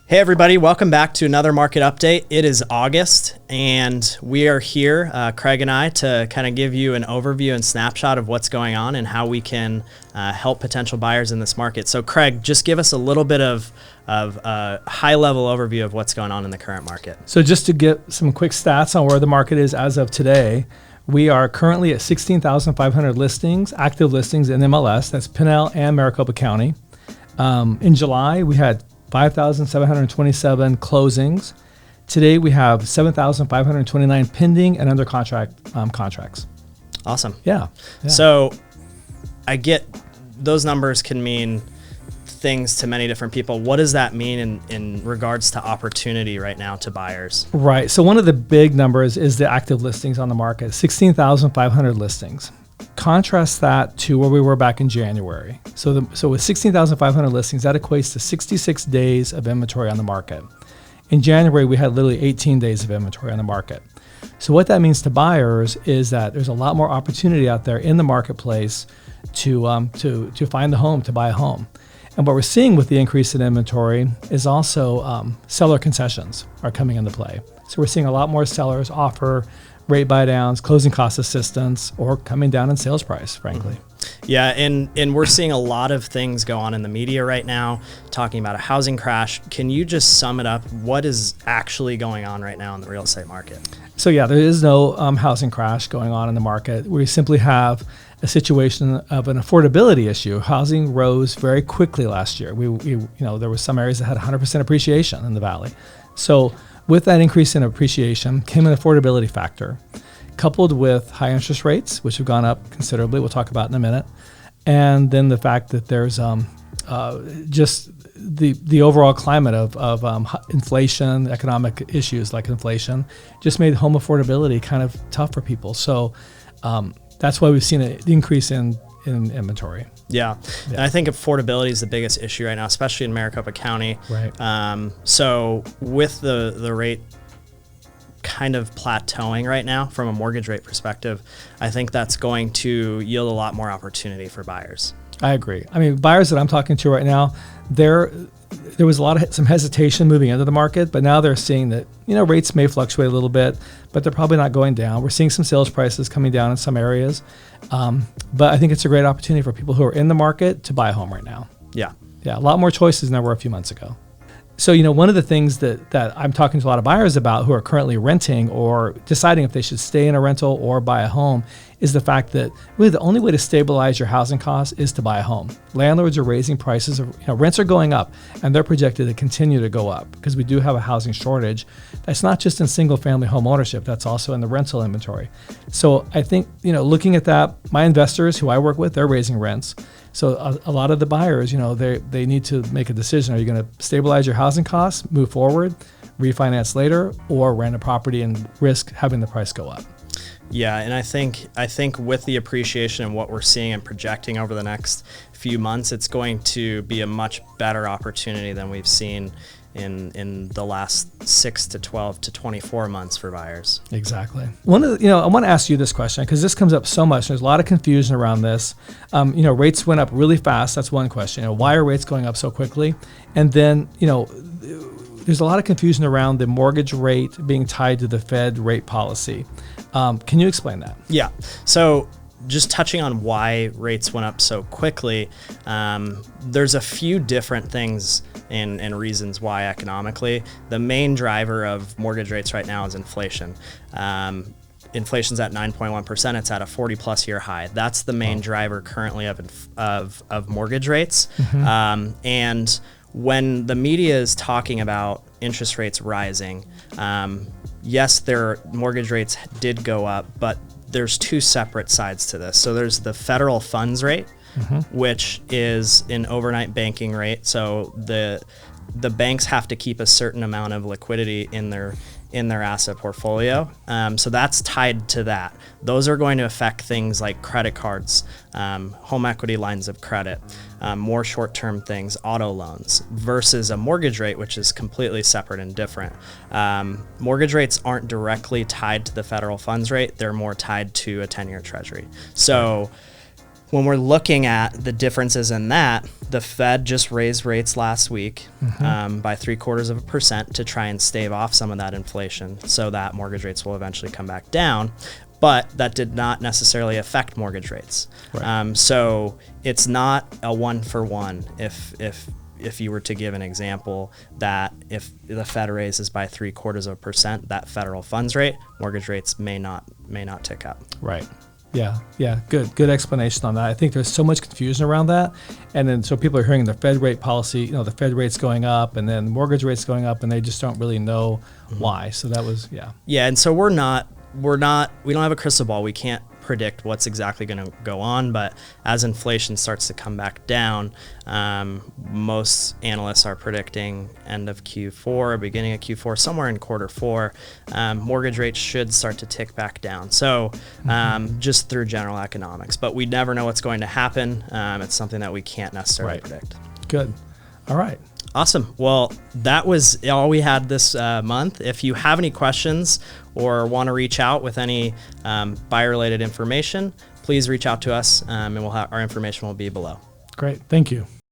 Hey everybody, welcome back to another market update. It is August and we are here, Craig and I, to kind of give you an overview and snapshot of what's going on and how we can help potential buyers in this market. So Craig, just give us a little bit of a high-level overview of what's going on in the current market. So just to get some quick stats on where the market is as of today, we are currently at 16,500 listings, active listings in MLS. That's Pinal and Maricopa County. In July, we had 5,727 closings. Today we have 7,529 pending and under contract contracts. Awesome. Yeah. So I get those numbers can mean things to many different people. What does that mean in regards to opportunity right now to buyers? Right. So one of the big numbers is the active listings on the market, 16,500 listings. Contrast that to where we were back in January. So with 16,500 listings, that equates to 66 days of inventory on the market. In January, we had literally 18 days of inventory on the market. So what that means to buyers is that there's a lot more opportunity out there in the marketplace to find a home, to buy a home. And what we're seeing with the increase in inventory is also seller concessions are coming into play. So we're seeing a lot more sellers offer rate buy downs, closing cost assistance, or coming down in sales price, frankly. Yeah, and we're seeing a lot of things go on in the media right now, talking about a housing crash. Can you just sum it up? What is actually going on right now in the real estate market? So yeah, there is no housing crash going on in the market. We simply have a situation of an affordability issue. Housing rose very quickly last year. There were some areas that had 100% appreciation in the valley. So with that increase in appreciation came an affordability factor, coupled with high interest rates, which have gone up considerably, we'll talk about in a minute, and then the fact that there's just the overall climate of inflation, economic issues like inflation, just made home affordability kind of tough for people. So that's why we've seen an increase in inventory. Yeah. And I think affordability is the biggest issue right now, especially in Maricopa County. Right. So with the rate kind of plateauing right now from a mortgage rate perspective, I think that's going to yield a lot more opportunity for buyers. I agree. I mean, buyers that I'm talking to right now, there was some hesitation moving into the market, but now they're seeing that, rates may fluctuate a little bit, but they're probably not going down. We're seeing some sales prices coming down in some areas. But I think it's a great opportunity for people who are in the market to buy a home right now. Yeah. Yeah. A lot more choices than there were a few months ago. So, one of the things that I'm talking to a lot of buyers about who are currently renting or deciding if they should stay in a rental or buy a home is the fact that really the only way to stabilize your housing costs is to buy a home. Landlords are raising prices, rents are going up, and they're projected to continue to go up because we do have a housing shortage. That's not just in single family home ownership, that's also in the rental inventory. So I think, looking at that, my investors who I work with, they're raising rents. So a lot of the buyers, they need to make a decision. Are you going to stabilize your housing costs, move forward, refinance later, or rent a property and risk having the price go up? Yeah, and I think with the appreciation and what we're seeing and projecting over the next few months, it's going to be a much better opportunity than we've seen in the last 6 to 12 to 24 months for buyers. Exactly. I want to ask you this question because this comes up so much. There's a lot of confusion around this. Rates went up really fast. That's one question. Why are rates going up so quickly? And then, there's a lot of confusion around the mortgage rate being tied to the Fed rate policy. Can you explain that? Yeah. So just touching on why rates went up so quickly, there's a few different things and reasons why economically. The main driver of mortgage rates right now is inflation. Inflation's at 9.1%. It's at a 40-plus year high. That's the main driver currently of mortgage rates. Mm-hmm. And when the media is talking about interest rates rising, yes, their mortgage rates did go up, but there's two separate sides to this. So there's the federal funds rate, mm-hmm. which is an overnight banking rate. So the banks have to keep a certain amount of liquidity in their asset portfolio. So that's tied to that. Those are going to affect things like credit cards, home equity lines of credit, more short-term things, auto loans, versus a mortgage rate, which is completely separate and different. Mortgage rates aren't directly tied to the federal funds rate. They're more tied to a 10-year treasury. So when we're looking at the differences in that, the Fed just raised rates last week by 0.75% to try and stave off some of that inflation so that mortgage rates will eventually come back down. But that did not necessarily affect mortgage rates. Right. So it's not a one for one. If you were to give an example that if the Fed raises by 0.75%, that federal funds rate, mortgage rates may not tick up. Right. Yeah. Good explanation on that. I think there's so much confusion around that. And then so people are hearing the Fed rate policy, the Fed rate's going up and then mortgage rates going up and they just don't really know why. So that was, Yeah. And so we don't have a crystal ball. We can't predict what's exactly going to go on, but as inflation starts to come back down, most analysts are predicting end of Q4, beginning of Q4, somewhere in Q4, mortgage rates should start to tick back down. So just through general economics, but we never know what's going to happen. It's something that we can't necessarily predict. Good. All right. Awesome. Well, that was all we had this month. If you have any questions or want to reach out with any buyer-related information, please reach out to us, and our information will be below. Great. Thank you.